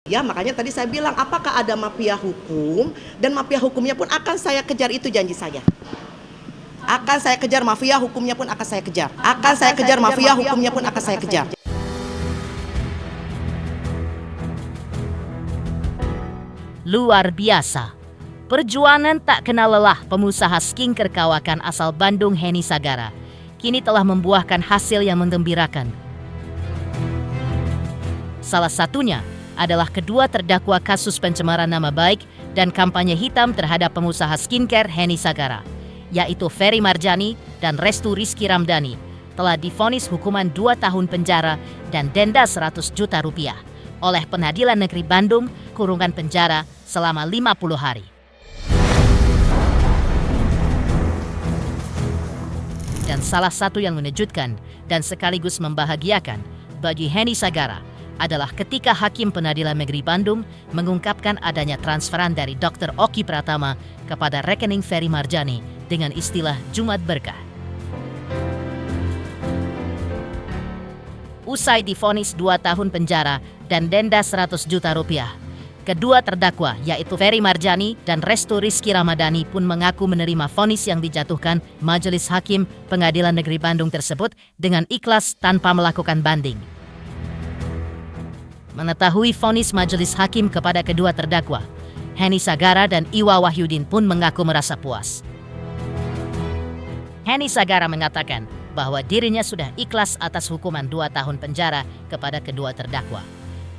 Ya, makanya tadi saya bilang apakah ada mafia hukum, dan mafia hukumnya pun akan saya kejar, itu janji saya. Akan saya kejar mafia hukumnya pun akan saya kejar. Akan saya kejar mafia hukumnya pun akan saya kejar. Luar biasa. Perjuangan tak kenal lelah pengusaha skincare kawakan asal Bandung Henny Sagara kini telah membuahkan hasil yang menggembirakan. Salah satunya adalah kedua terdakwa kasus pencemaran nama baik dan kampanye hitam terhadap pengusaha skincare Henny Sagara, yaitu Ferry Marjani dan Restu Rizky Ramdhani, telah divonis hukuman 2 tahun penjara dan denda 100 juta rupiah oleh Pengadilan Negeri Bandung kurungan penjara selama 50 hari. Dan salah satu yang mengejutkan dan sekaligus membahagiakan bagi Henny Sagara adalah ketika Hakim Pengadilan Negeri Bandung mengungkapkan adanya transferan dari Dr. Oki Pratama kepada rekening Ferry Marjani dengan istilah Jumat Berkah. Usai divonis 2 tahun penjara dan denda 100 juta rupiah, kedua terdakwa yaitu Ferry Marjani dan Restu Rizky Ramdhani pun mengaku menerima vonis yang dijatuhkan Majelis Hakim Pengadilan Negeri Bandung tersebut dengan ikhlas tanpa melakukan banding. Mengetahui vonis Majelis Hakim kepada kedua terdakwa, Henny Sagara dan Iwa Wahyudin pun mengaku merasa puas. Henny Sagara mengatakan bahwa dirinya sudah ikhlas atas hukuman 2 tahun penjara kepada kedua terdakwa.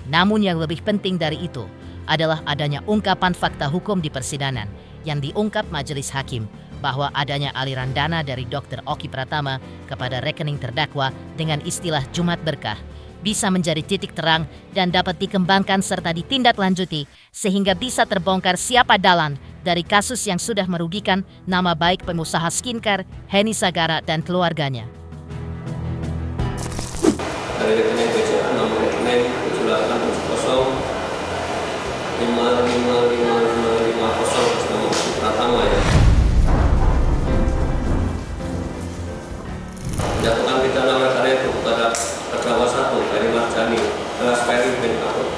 Namun yang lebih penting dari itu adalah adanya ungkapan fakta hukum di persidangan yang diungkap Majelis Hakim bahwa adanya aliran dana dari Dr. Oki Pratama kepada rekening terdakwa dengan istilah Jumat Berkah bisa menjadi titik terang dan dapat dikembangkan serta ditindaklanjuti sehingga bisa terbongkar siapa dalang dari kasus yang sudah merugikan nama baik pengusaha skincare Henny Sagara dan keluarganya. Dari rekening BCA nomor rekening 7870555550 nama Oki Pratama ya. Jatuhkan pidana perkara itu kepada terdakwa 1 Ferry Marjani alias Ferry bin Abdul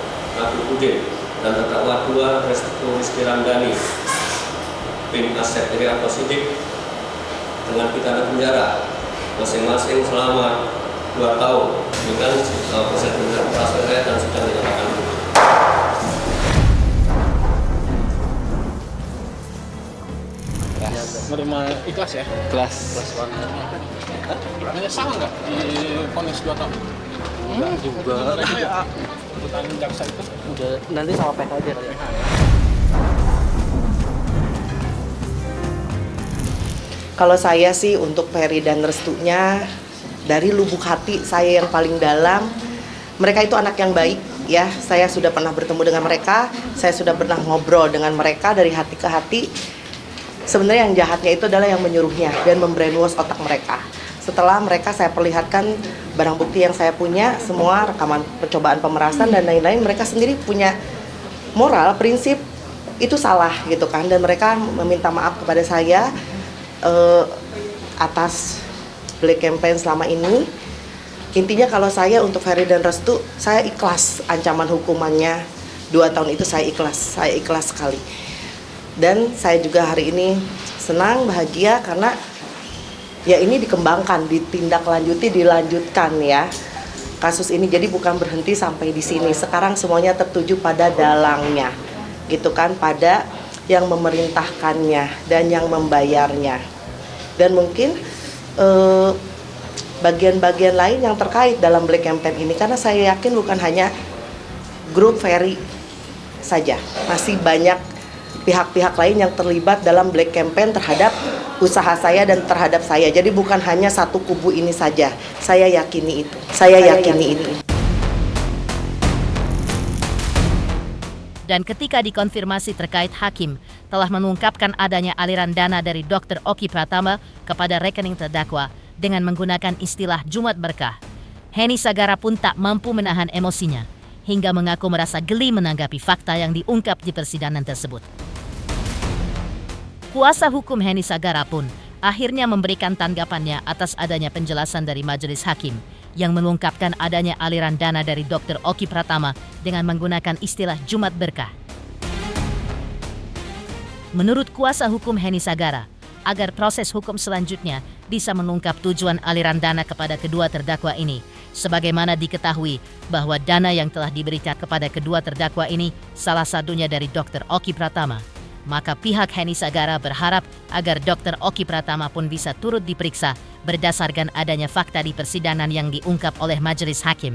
dan terdakwa 2 Restu Rizky Ramdhani bin Asep Iri Sidik dengan pidana penjara masing-masing selama 2 tahun dengan proses transfer dan sudah dinyatakan menerima ikhlas ya? Kelas banget. Menyesal nggak di vonis 2 tahun? enggak juga. Tuntutan jaksa itu Udah nanti sama PK aja kali ya. Kalau saya sih untuk Ferry dan Restunya, dari lubuk hati saya yang paling dalam, mereka itu anak yang baik ya. Saya sudah pernah bertemu dengan mereka, saya sudah pernah ngobrol dengan mereka dari hati ke hati. Sebenarnya yang jahatnya itu adalah yang menyuruhnya dan membrainwash otak mereka. Setelah mereka saya perlihatkan barang bukti yang saya punya, semua rekaman percobaan pemerasan dan lain-lain, mereka sendiri punya moral, prinsip itu salah gitu kan. Dan mereka meminta maaf kepada saya atas black campaign selama ini. Intinya kalau saya untuk Ferry dan Restu, saya ikhlas ancaman hukumannya 2 tahun itu, saya ikhlas sekali. Dan saya juga hari ini senang, bahagia karena ya ini dikembangkan, ditindaklanjuti, dilanjutkan ya kasus ini. Jadi bukan berhenti sampai di sini. Sekarang semuanya tertuju pada dalangnya, gitu kan, pada yang memerintahkannya dan yang membayarnya. Dan mungkin bagian-bagian lain yang terkait dalam black campaign ini, karena saya yakin bukan hanya grup Ferry saja, masih banyak pihak-pihak lain yang terlibat dalam black campaign terhadap usaha saya dan terhadap saya. Jadi bukan hanya satu kubu ini saja. Saya yakini itu. Dan ketika dikonfirmasi terkait Hakim telah mengungkapkan adanya aliran dana dari Dr. Oki Pratama kepada rekening terdakwa dengan menggunakan istilah Jumat Berkah, Henny Sagara pun tak mampu menahan emosinya hingga mengaku merasa geli menanggapi fakta yang diungkap di persidangan tersebut. Kuasa hukum Henny Sagara pun akhirnya memberikan tanggapannya atas adanya penjelasan dari Majelis Hakim yang mengungkapkan adanya aliran dana dari Dr. Oki Pratama dengan menggunakan istilah Jumat Berkah. Menurut kuasa hukum Heni Sagara, agar proses hukum selanjutnya bisa mengungkap tujuan aliran dana kepada kedua terdakwa ini, sebagaimana diketahui bahwa dana yang telah diberikan kepada kedua terdakwa ini salah satunya dari Dr. Oki Pratama, maka pihak Heni Sagara berharap agar Dr. Oki Pratama pun bisa turut diperiksa berdasarkan adanya fakta di persidangan yang diungkap oleh majelis hakim.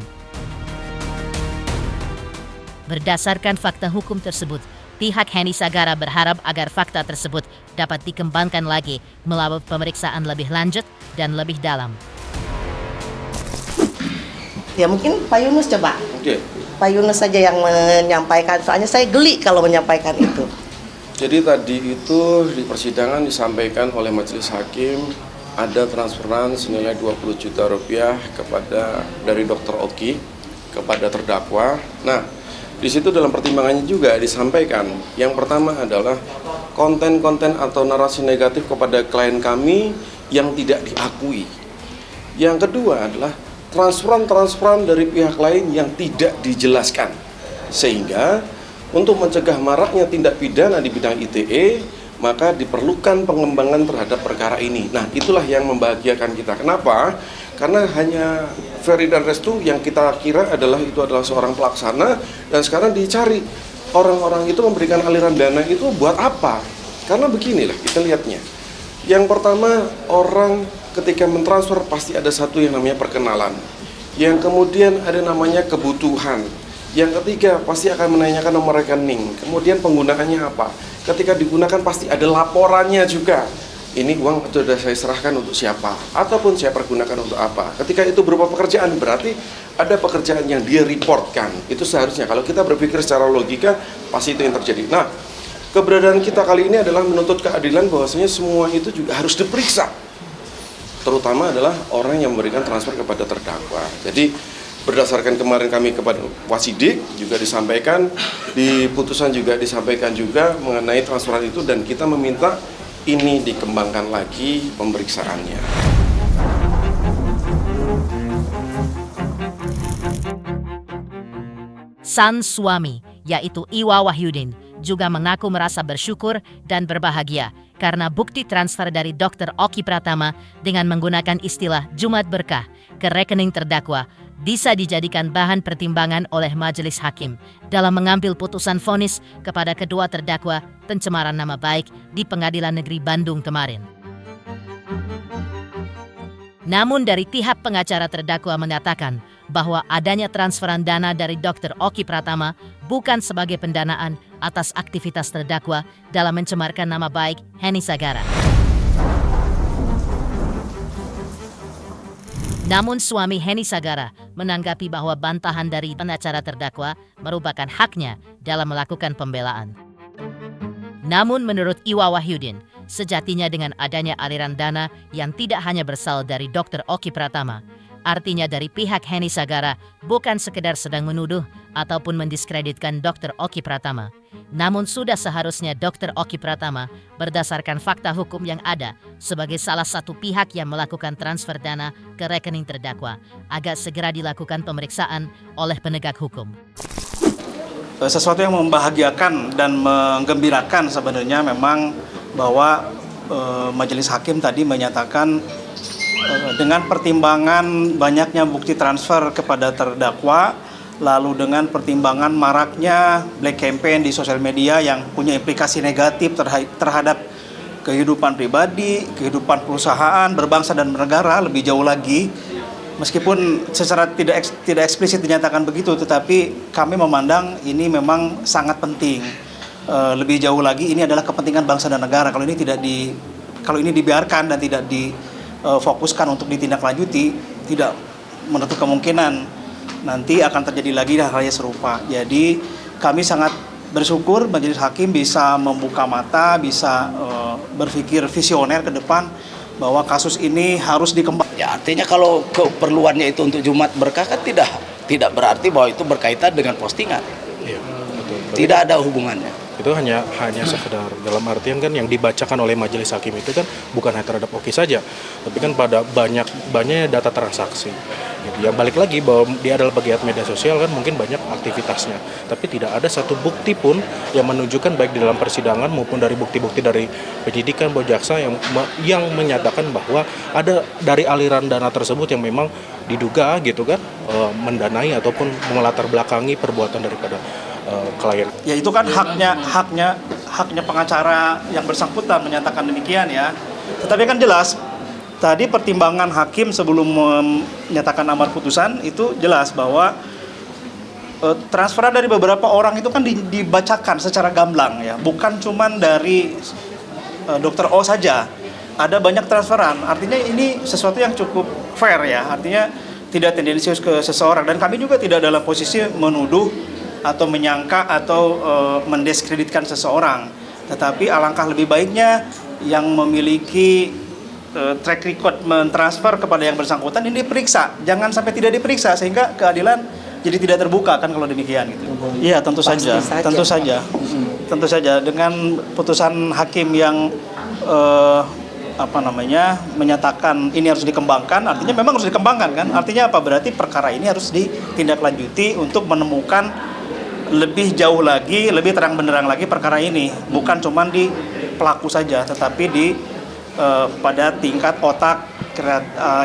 Berdasarkan fakta hukum tersebut, pihak Heni Sagara berharap agar fakta tersebut dapat dikembangkan lagi melalui pemeriksaan lebih lanjut dan lebih dalam. Ya mungkin Pak Yunus coba. Oke. Pak Yunus saja yang menyampaikan, soalnya saya geli kalau menyampaikan itu. Jadi tadi itu di persidangan disampaikan oleh majelis hakim ada transferan senilai 20 juta rupiah dari Dr. Oki kepada terdakwa. Nah, di situ dalam pertimbangannya juga disampaikan yang pertama adalah konten-konten atau narasi negatif kepada klien kami yang tidak diakui. Yang kedua adalah transferan dari pihak lain yang tidak dijelaskan. Sehingga untuk mencegah maraknya tindak pidana di bidang ITE, maka diperlukan pengembangan terhadap perkara ini. Nah, itulah yang membahagiakan kita. Kenapa? Karena hanya Ferry dan Restu yang kita kira adalah seorang pelaksana, dan sekarang dicari orang-orang itu memberikan aliran dana itu buat apa? Karena beginilah kita lihatnya. Yang pertama, orang ketika mentransfer pasti ada satu yang namanya perkenalan. Yang kemudian ada namanya kebutuhan. Yang ketiga pasti akan menanyakan nomor rekening. Kemudian penggunaannya apa? Ketika digunakan pasti ada laporannya juga. Ini uang sudah saya serahkan untuk siapa, ataupun saya pergunakan untuk apa. Ketika itu berupa pekerjaan, berarti ada pekerjaan yang dia reportkan. Itu seharusnya, kalau kita berpikir secara logika, pasti itu yang terjadi. Nah, keberadaan kita kali ini adalah menuntut keadilan bahwasanya semua itu juga harus diperiksa. Terutama adalah orang yang memberikan transfer kepada terdakwa. Jadi, berdasarkan kemarin kami kepada Wasidik juga disampaikan, di putusan juga disampaikan juga mengenai transferan itu, dan kita meminta ini dikembangkan lagi pemeriksaannya. Sang suami, yaitu Iwa Wahyudin, juga mengaku merasa bersyukur dan berbahagia karena bukti transfer dari Dr. Oki Pratama dengan menggunakan istilah Jumat Berkah ke rekening terdakwa bisa dijadikan bahan pertimbangan oleh majelis hakim dalam mengambil putusan vonis kepada kedua terdakwa pencemaran nama baik di Pengadilan Negeri Bandung kemarin. Namun dari pihak pengacara terdakwa mengatakan bahwa adanya transferan dana dari Dr. Oki Pratama bukan sebagai pendanaan atas aktivitas terdakwa dalam mencemarkan nama baik Heni Sagara. Namun suami Heni Sagara menanggapi bahwa bantahan dari pengacara terdakwa merupakan haknya dalam melakukan pembelaan. Namun menurut Iwa Wahyudin, sejatinya dengan adanya aliran dana yang tidak hanya berasal dari Dr. Oki Pratama, artinya dari pihak Heni Sagara bukan sekedar sedang menuduh ataupun mendiskreditkan Dr. Oki Pratama. Namun sudah seharusnya Dr. Oki Pratama berdasarkan fakta hukum yang ada sebagai salah satu pihak yang melakukan transfer dana ke rekening terdakwa agar segera dilakukan pemeriksaan oleh penegak hukum. Sesuatu yang membahagiakan dan menggembirakan sebenarnya memang bahwa majelis hakim tadi menyatakan dengan pertimbangan banyaknya bukti transfer kepada terdakwa, lalu dengan pertimbangan maraknya black campaign di sosial media yang punya implikasi negatif terhadap kehidupan pribadi, kehidupan perusahaan, berbangsa dan bernegara lebih jauh lagi. Meskipun secara tidak eksplisit dinyatakan begitu, tetapi kami memandang ini memang sangat penting. Lebih jauh lagi ini adalah kepentingan bangsa dan negara. Kalau ini dibiarkan dan tidak difokuskan untuk ditindaklanjuti, tidak menutup kemungkinan nanti akan terjadi lagi hal yang serupa. Jadi kami sangat bersyukur majelis hakim bisa membuka mata, bisa berpikir visioner ke depan bahwa kasus ini harus dikembangkan. Ya, artinya kalau keperluannya itu untuk Jumat Berkah kan tidak berarti bahwa itu berkaitan dengan postingan. Tidak ada hubungannya. Itu hanya sekedar dalam artian kan yang dibacakan oleh majelis hakim itu kan bukan hanya terhadap Oki saja, tapi kan pada banyak data transaksi. Gitu. Ya balik lagi bahwa dia adalah pegiat media sosial kan mungkin banyak aktivitasnya, tapi tidak ada satu bukti pun yang menunjukkan baik di dalam persidangan maupun dari bukti-bukti dari penyidikan bahwa jaksa yang menyatakan bahwa ada dari aliran dana tersebut yang memang diduga gitu kan mendanai ataupun melatar belakangi perbuatan daripada klien. Ya itu kan haknya pengacara yang bersangkutan menyatakan demikian ya. Tetapi kan jelas tadi pertimbangan hakim sebelum menyatakan amar putusan itu jelas bahwa transferan dari beberapa orang itu kan dibacakan secara gamblang ya, bukan cuman dari Dr. O saja. Ada banyak transferan. Artinya ini sesuatu yang cukup fair ya. Artinya tidak tendensius ke seseorang dan kami juga tidak dalam posisi menuduh atau menyangka atau mendiskreditkan seseorang, tetapi alangkah lebih baiknya yang memiliki track record mentransfer kepada yang bersangkutan ini diperiksa, jangan sampai tidak diperiksa sehingga keadilan jadi tidak terbuka kan kalau demikian gitu. Iya tentu saja dengan putusan hakim yang menyatakan ini harus dikembangkan, artinya memang harus dikembangkan kan, artinya apa, berarti perkara ini harus ditindaklanjuti untuk menemukan lebih jauh lagi, lebih terang benderang lagi perkara ini, bukan cuma di pelaku saja, tetapi di pada tingkat otak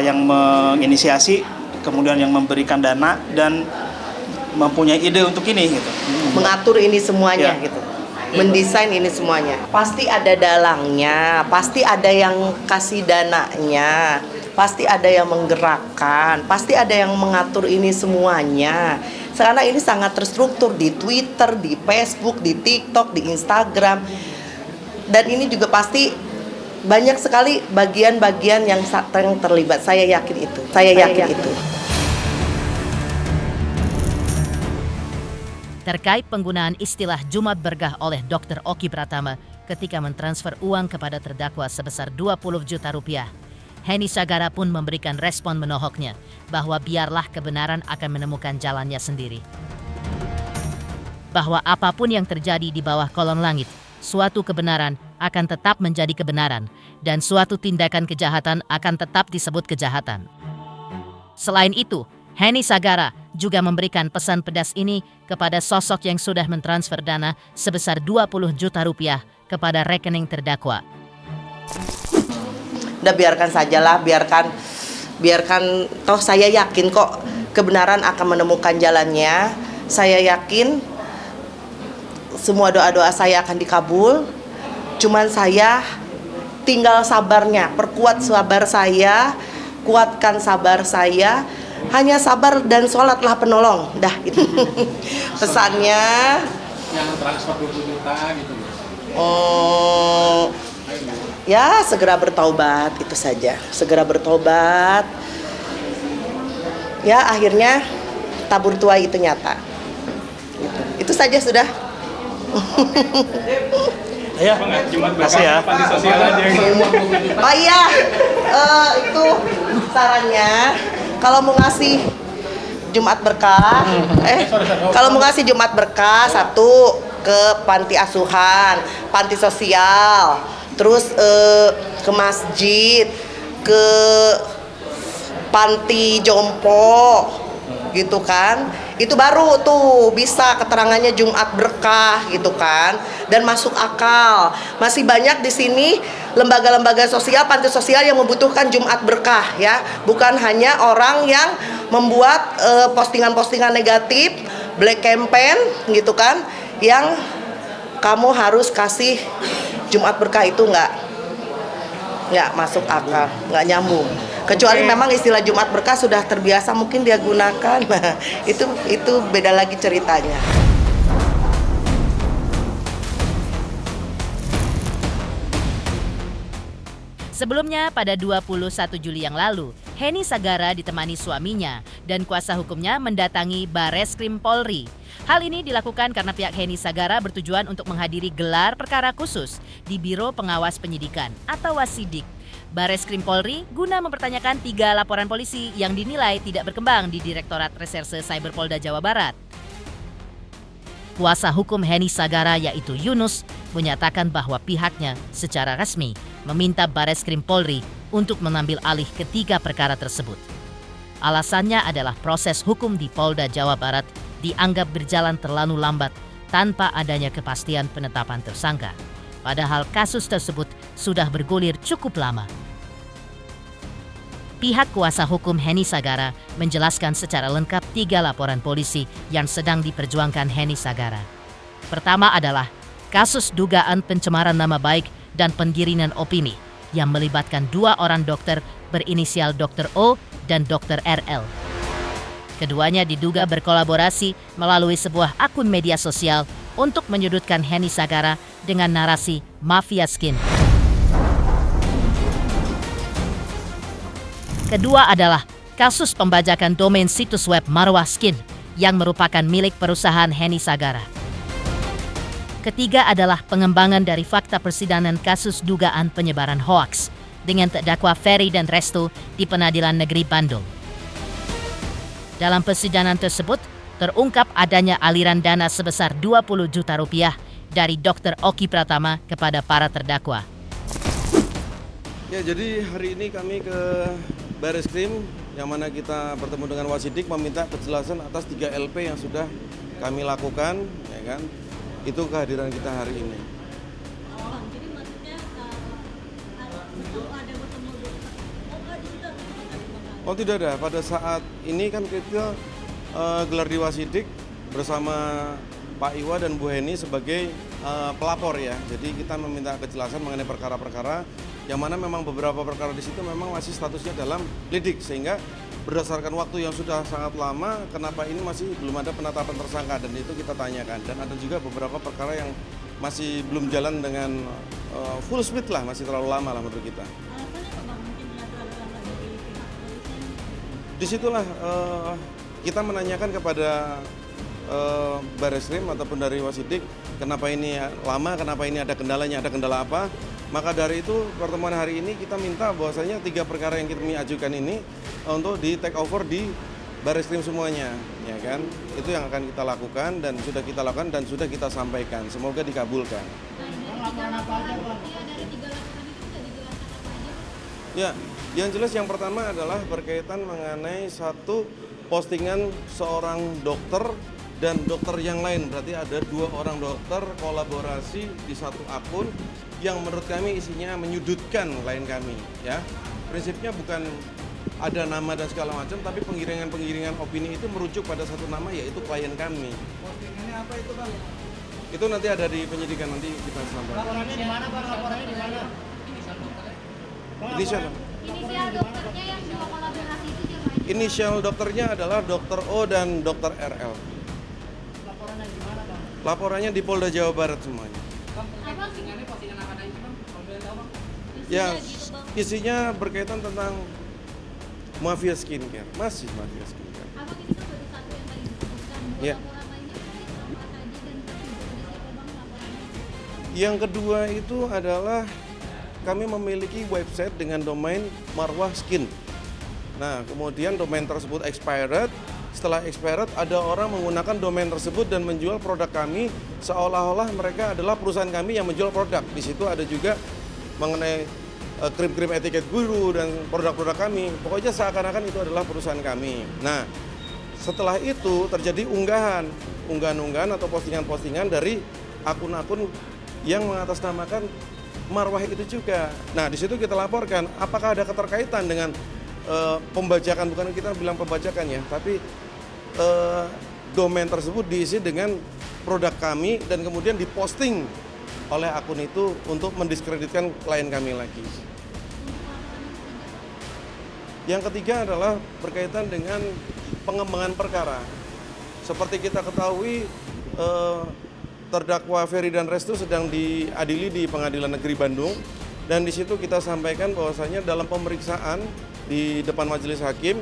yang menginisiasi, kemudian yang memberikan dana dan mempunyai ide untuk ini gitu. Mengatur ini semuanya gitu. Mendesain ini semuanya. Pasti ada dalangnya, pasti ada yang kasih dananya, pasti ada yang menggerakkan, pasti ada yang mengatur ini semuanya. Karena ini sangat terstruktur di Twitter, di Facebook, di TikTok, di Instagram. Dan ini juga pasti banyak sekali bagian-bagian yang terlibat. Saya yakin itu. Terkait penggunaan istilah Jumat Berkah oleh Dr. Oki Pratama ketika mentransfer uang kepada terdakwa sebesar 20 juta rupiah, Henny Sagara pun memberikan respon menohoknya bahwa biarlah kebenaran akan menemukan jalannya sendiri. Bahwa apapun yang terjadi di bawah kolong langit, suatu kebenaran akan tetap menjadi kebenaran dan suatu tindakan kejahatan akan tetap disebut kejahatan. Selain itu, Henny Sagara juga memberikan pesan pedas ini kepada sosok yang sudah mentransfer dana sebesar 20 juta rupiah kepada rekening terdakwa. Udah biarkan sajalah, biarkan toh saya yakin kok kebenaran akan menemukan jalannya. Saya yakin semua doa-doa saya akan dikabul. Cuman saya tinggal sabarnya, perkuat sabar saya, kuatkan sabar saya. Hanya sabar dan sholatlah penolong. Dah itu. Pesannya yang transfer 20 juta gitu. Ya segera bertaubat, itu saja. Segera bertaubat. Ya akhirnya tabur tuai itu nyata. Itu saja sudah. Ya, makasih ya. Oh iya, itu sarannya kalau mau ngasih Jumat Berkah, kalau mau ngasih Jumat Berkah satu ke panti asuhan, panti sosial. Terus ke masjid, ke panti jompo gitu kan. Itu baru tuh bisa keterangannya Jumat Berkah gitu kan, dan masuk akal. Masih banyak di sini lembaga-lembaga sosial, panti sosial yang membutuhkan Jumat Berkah ya, bukan hanya orang yang membuat postingan-postingan negatif, black campaign gitu kan, yang kamu harus kasih Jumat Berkah itu nggak masuk akal, nggak nyambung. Kecuali memang istilah Jumat Berkah sudah terbiasa mungkin dia gunakan, nah, itu beda lagi ceritanya. Sebelumnya pada 21 Juli yang lalu, Henny Sagara ditemani suaminya dan kuasa hukumnya mendatangi Bareskrim Polri. Hal ini dilakukan karena pihak Henny Sagara bertujuan untuk menghadiri gelar perkara khusus di Biro Pengawas Penyidikan atau Wasidik Bareskrim Polri guna mempertanyakan 3 laporan polisi yang dinilai tidak berkembang di Direktorat Reserse Cyber Polda Jawa Barat. Kuasa hukum Heni Sagara yaitu Yunus menyatakan bahwa pihaknya secara resmi meminta Bareskrim Polri untuk mengambil alih ketiga perkara tersebut. Alasannya adalah proses hukum di Polda Jawa Barat dianggap berjalan terlalu lambat tanpa adanya kepastian penetapan tersangka. Padahal kasus tersebut sudah bergulir cukup lama. Pihak kuasa hukum Heni Sagara menjelaskan secara lengkap 3 laporan polisi yang sedang diperjuangkan Heni Sagara. Pertama adalah kasus dugaan pencemaran nama baik dan penggiringan opini yang melibatkan 2 orang dokter berinisial Dr. O dan Dr. RL. Keduanya diduga berkolaborasi melalui sebuah akun media sosial untuk menyudutkan Heni Sagara dengan narasi mafia skin. Kedua adalah kasus pembajakan domain situs web Marwah Skin yang merupakan milik perusahaan Heni Sagara. Ketiga adalah pengembangan dari fakta persidangan kasus dugaan penyebaran hoaks dengan terdakwa Ferry dan Restu di Pengadilan Negeri Bandung. Dalam persidangan tersebut, terungkap adanya aliran dana sebesar 20 juta rupiah dari Dr. Oki Pratama kepada para terdakwa. Ya, jadi hari ini kami ke Bareskrim yang mana kita bertemu dengan Wasidik meminta kejelasan atas 3 LP yang sudah kami lakukan, ya kan? Itu kehadiran kita hari ini. Jadi maksudnya ada bertemu Oh tidak ada, pada saat ini kan kita gelar di Wasidik bersama Pak Iwa dan Bu Heni sebagai pelapor ya. Jadi kita meminta kejelasan mengenai perkara-perkara yang mana memang beberapa perkara di situ memang masih statusnya dalam lidik, sehingga berdasarkan waktu yang sudah sangat lama, kenapa ini masih belum ada penetapan tersangka, dan itu kita tanyakan. Dan ada juga beberapa perkara yang masih belum jalan dengan full speed lah, masih terlalu lama lah menurut kita. Disitulah kita menanyakan kepada Bareskrim ataupun dari Wasidik, kenapa ini lama, kenapa ini ada kendalanya, ada kendala apa. Maka dari itu pertemuan hari ini kita minta bahwasanya 3 perkara yang kita ajukan ini untuk di take over di Bareskrim semuanya, ya kan? Itu yang akan kita lakukan dan sudah kita lakukan dan sudah kita sampaikan. Semoga dikabulkan. Ya, yang jelas yang pertama adalah berkaitan mengenai satu postingan seorang dokter dan dokter yang lain. Berarti ada 2 orang dokter kolaborasi di satu akun yang menurut kami isinya menyudutkan klien kami, ya. Prinsipnya bukan ada nama dan segala macam, tapi penggiringan opini itu merujuk pada satu nama, yaitu klien kami. Postingannya apa itu, Bang? Itu nanti ada di penyidikan, nanti kita sampaikan. Laporannya di mana, Bang? Laporannya di mana? Inisial. Inisial dokternya yang 2 kolaborasi itu siapa? Inisial dokternya adalah Dr. O dan Dr. RL. Laporannya di mana, Bang? Laporannya di Polda Jawa Barat semuanya. Postingan apa aja, Bang? Kalau boleh tahu, Bang? Ya, isinya berkaitan tentang mafia skincare, masih mafia skincare. Abang ini kan baru satu yang tadi disebutkan, 2 Ya. laporan lainnya apa saja dan terjadi siapa Bang laporannya? Yang kedua itu adalah kami memiliki website dengan domain Marwah Skin. Nah, kemudian domain tersebut expired. Setelah expired, ada orang menggunakan domain tersebut dan menjual produk kami seolah-olah mereka adalah perusahaan kami yang menjual produk. Di situ ada juga mengenai krim-krim etiket guru dan produk-produk kami. Pokoknya seakan-akan itu adalah perusahaan kami. Nah, setelah itu terjadi unggahan-unggahan atau postingan-postingan dari akun-akun yang mengatasnamakan Marwah itu juga. Nah, di situ kita laporkan apakah ada keterkaitan dengan pembajakan, bukan kita bilang pembajakan ya, tapi domain tersebut diisi dengan produk kami dan kemudian diposting oleh akun itu untuk mendiskreditkan klien kami lagi. Yang ketiga adalah berkaitan dengan pengembangan perkara. Seperti kita ketahui, terdakwa Ferry dan Restu sedang diadili di Pengadilan Negeri Bandung, dan di situ kita sampaikan bahwasanya dalam pemeriksaan di depan majelis hakim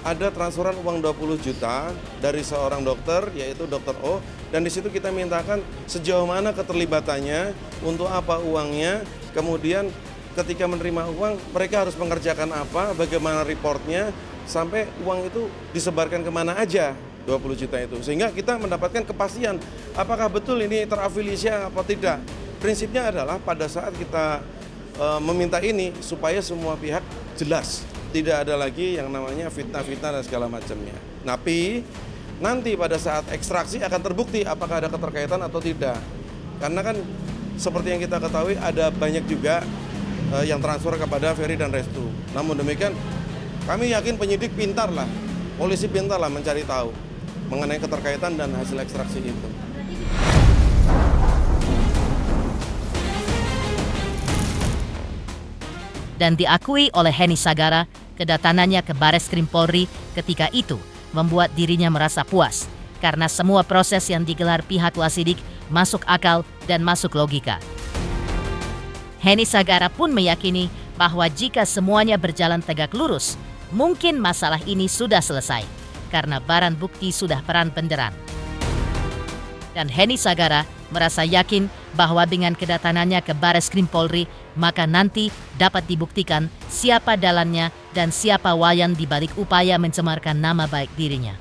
ada transferan uang 20 juta dari seorang dokter, yaitu Dr. O, dan di situ kita mintakan sejauh mana keterlibatannya, untuk apa uangnya, kemudian ketika menerima uang mereka harus mengerjakan apa, bagaimana reportnya, sampai uang itu disebarkan kemana aja. 20 juta itu. Sehingga kita mendapatkan kepastian apakah betul ini terafiliasi apa tidak. Prinsipnya adalah pada saat kita meminta ini supaya semua pihak jelas. Tidak ada lagi yang namanya fitnah-fitnah dan segala macamnya. Tapi nanti pada saat ekstraksi akan terbukti apakah ada keterkaitan atau tidak. Karena kan seperti yang kita ketahui ada banyak juga yang transfer kepada Ferry dan Restu. Namun demikian kami yakin penyidik pintar lah, polisi pintar lah mencari tahu mengenai keterkaitan dan hasil ekstraksi itu. Dan diakui oleh Heni Sagara, kedatangannya ke Bareskrim Polri ketika itu membuat dirinya merasa puas karena semua proses yang digelar pihak Wasidik masuk akal dan masuk logika. Heni Sagara pun meyakini bahwa jika semuanya berjalan tegak lurus, mungkin masalah ini sudah selesai karena barang bukti sudah terang benderang. Dan Heni Sagara merasa yakin bahwa dengan kedatangannya ke Bareskrim Polri, maka nanti dapat dibuktikan siapa dalannya dan siapa wayan di balik upaya mencemarkan nama baik dirinya.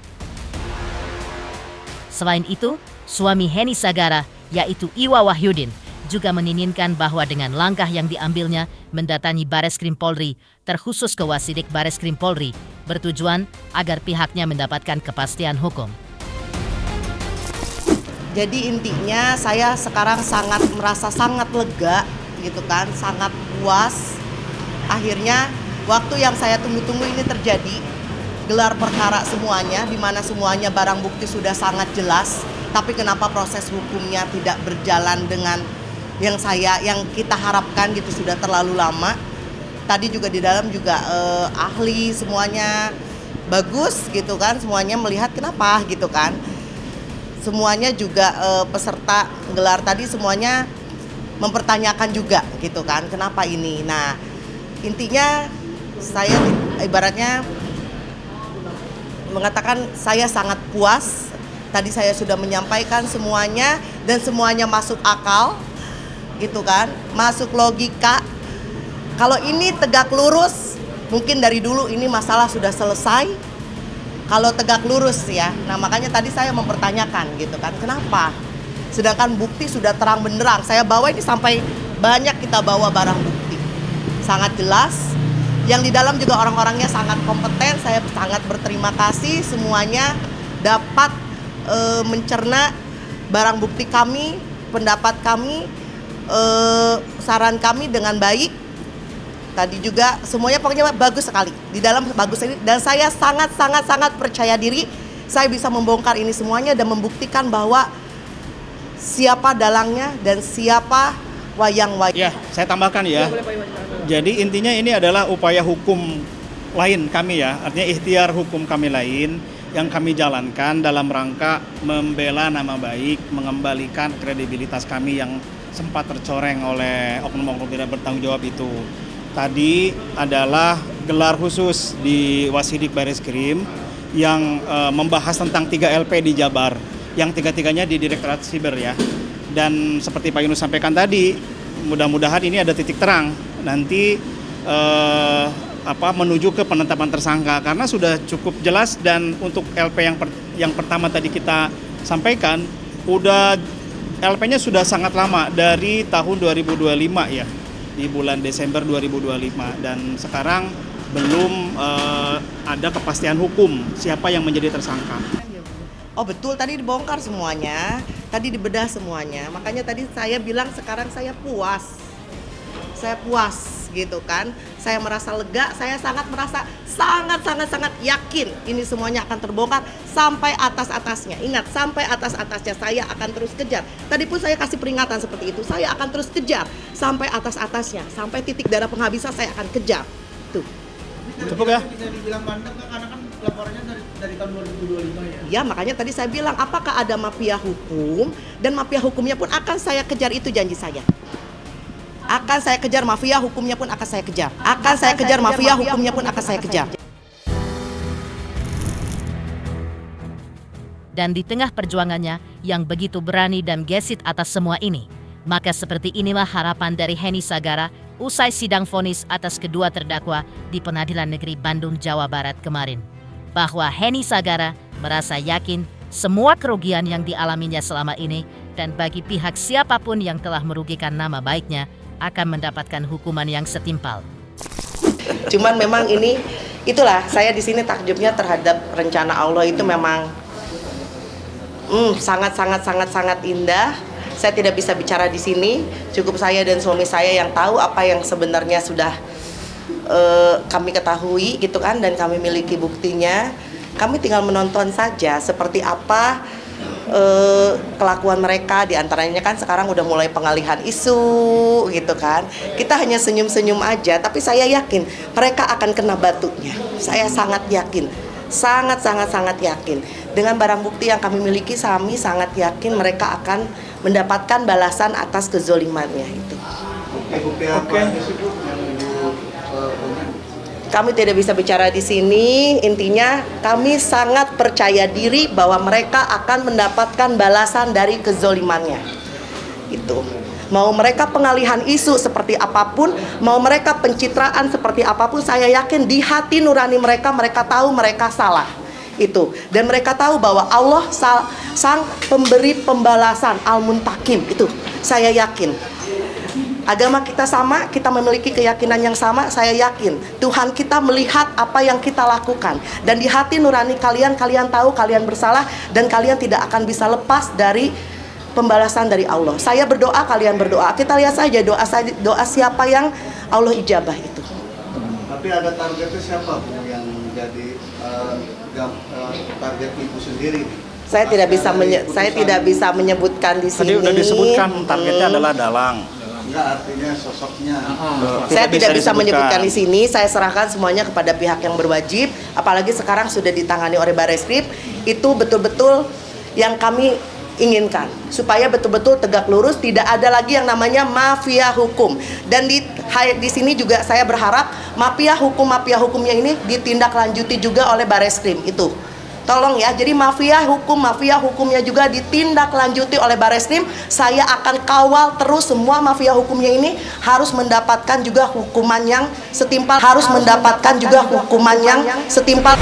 Selain itu, suami Heni Sagara, yaitu Iwa Wahyudin, juga menginginkan bahwa dengan langkah yang diambilnya mendatangi Bareskrim Polri, terkhusus ke Wasidik Bareskrim Polri, bertujuan agar pihaknya mendapatkan kepastian hukum. Jadi intinya saya sekarang merasa sangat lega gitu kan, sangat puas. Akhirnya waktu yang saya tunggu-tunggu ini terjadi, gelar perkara semuanya, di mana semuanya barang bukti sudah sangat jelas, tapi kenapa proses hukumnya tidak berjalan dengan yang kita harapkan gitu, sudah terlalu lama. Tadi juga di dalam juga ahli semuanya bagus gitu kan, semuanya melihat kenapa gitu kan. Semuanya juga peserta gelar tadi semuanya mempertanyakan juga gitu kan, kenapa ini. Nah, intinya saya ibaratnya mengatakan saya sangat puas. Tadi saya sudah menyampaikan semuanya dan semuanya masuk akal gitu kan, masuk logika. Kalau ini tegak lurus, mungkin dari dulu ini masalah sudah selesai. Kalau tegak lurus ya, nah makanya tadi saya mempertanyakan gitu kan, kenapa? Sedangkan bukti sudah terang benderang, saya bawa ini sampai banyak kita bawa barang bukti. Sangat jelas, yang di dalam juga orang-orangnya sangat kompeten, saya sangat berterima kasih semuanya dapat mencerna barang bukti kami, pendapat kami, saran kami dengan baik. Tadi juga semuanya pokoknya bagus sekali. Di dalam bagus ini dan saya sangat percaya diri saya bisa membongkar ini semuanya dan membuktikan bahwa siapa dalangnya dan siapa wayang-wayang. Ya, saya tambahkan ya. Jadi intinya ini adalah upaya hukum lain kami ya, artinya ikhtiar hukum kami lain yang kami jalankan dalam rangka membela nama baik, mengembalikan kredibilitas kami yang sempat tercoreng oleh oknum-oknum tidak bertanggung jawab itu. Tadi adalah gelar khusus di Wasidik Bareskrim yang membahas tentang 3 LP di Jabar, yang tiga-tiganya di Direktorat Siber ya. Dan seperti Pak Yunus sampaikan tadi, mudah-mudahan ini ada titik terang nanti menuju ke penetapan tersangka karena sudah cukup jelas. Dan untuk LP yang pertama tadi kita sampaikan, LP-nya sudah sangat lama dari tahun 2025 ya. Di bulan Desember 2025 dan sekarang belum ada kepastian hukum siapa yang menjadi tersangka. Oh betul, tadi dibongkar semuanya, tadi dibedah semuanya. Makanya tadi saya bilang sekarang saya puas gitu kan. Saya merasa lega, saya merasa sangat yakin ini semuanya akan terbongkar sampai atas-atasnya. Ingat, sampai atas-atasnya saya akan terus kejar. Tadi pun saya kasih peringatan seperti itu, saya akan terus kejar sampai atas-atasnya, sampai titik darah penghabisan saya akan kejar. Tuh. Cukup ya? Bisa dibilang bandel karena kan laporannya dari tahun 2025 ya. Ya, makanya tadi saya bilang apakah ada mafia hukum dan mafia hukumnya pun akan saya kejar, itu janji saya. Akan saya kejar mafia hukumnya pun akan saya kejar. Akan saya kejar mafia hukumnya pun akan saya kejar. Dan di tengah perjuangannya yang begitu berani dan gesit atas semua ini, maka seperti inilah harapan dari Heni Sagara usai sidang vonis atas kedua terdakwa di Pengadilan Negeri Bandung, Jawa Barat kemarin. Bahwa Heni Sagara merasa yakin semua kerugian yang dialaminya selama ini dan bagi pihak siapapun yang telah merugikan nama baiknya akan mendapatkan hukuman yang setimpal. Cuman memang itulah saya di sini takjubnya terhadap rencana Allah itu memang sangat indah. Saya tidak bisa bicara di sini, cukup saya dan suami saya yang tahu apa yang sebenarnya sudah kami ketahui gitu kan, dan kami miliki buktinya. Kami tinggal menonton saja seperti apa kelakuan mereka. Diantaranya kan sekarang udah mulai pengalihan isu gitu kan. Kita hanya senyum-senyum aja, tapi saya yakin mereka akan kena batunya. Saya sangat yakin, sangat yakin. Dengan barang bukti yang kami miliki, kami sangat yakin mereka akan mendapatkan balasan atas kezolimannya itu. Kami tidak bisa bicara di sini. Intinya kami sangat percaya diri bahwa mereka akan mendapatkan balasan dari kezolimannya. Itu. Mau mereka pengalihan isu seperti apapun, mau mereka pencitraan seperti apapun, saya yakin di hati nurani mereka tahu mereka salah. Itu. Dan mereka tahu bahwa Allah sang pemberi pembalasan, Al-Muntakim. Itu. Saya yakin. Agama kita sama, kita memiliki keyakinan yang sama. Saya yakin Tuhan kita melihat apa yang kita lakukan, dan di hati nurani kalian tahu kalian bersalah, dan kalian tidak akan bisa lepas dari pembalasan dari Allah. Saya berdoa, kalian berdoa. Kita lihat saja doa siapa yang Allah ijabah itu. Tapi ada targetnya siapa yang jadi target ibu sendiri? Saya tidak bisa menyebutkan di sini. Tadi udah disebutkan targetnya adalah Dalang. Enggak, artinya sosoknya. Saya tidak bisa menyebutkan di sini. Saya serahkan semuanya kepada pihak yang berwajib. Apalagi sekarang sudah ditangani oleh Barreskrim. Itu betul-betul yang kami inginkan, supaya betul-betul tegak lurus, tidak ada lagi yang namanya mafia hukum. Dan di sini juga saya berharap mafia hukumnya ini ditindaklanjuti juga oleh Barreskrim itu. Tolong ya, jadi mafia hukumnya juga ditindaklanjuti oleh Barreskrim. Saya akan kawal terus semua mafia hukumnya ini harus mendapatkan juga hukuman yang setimpal,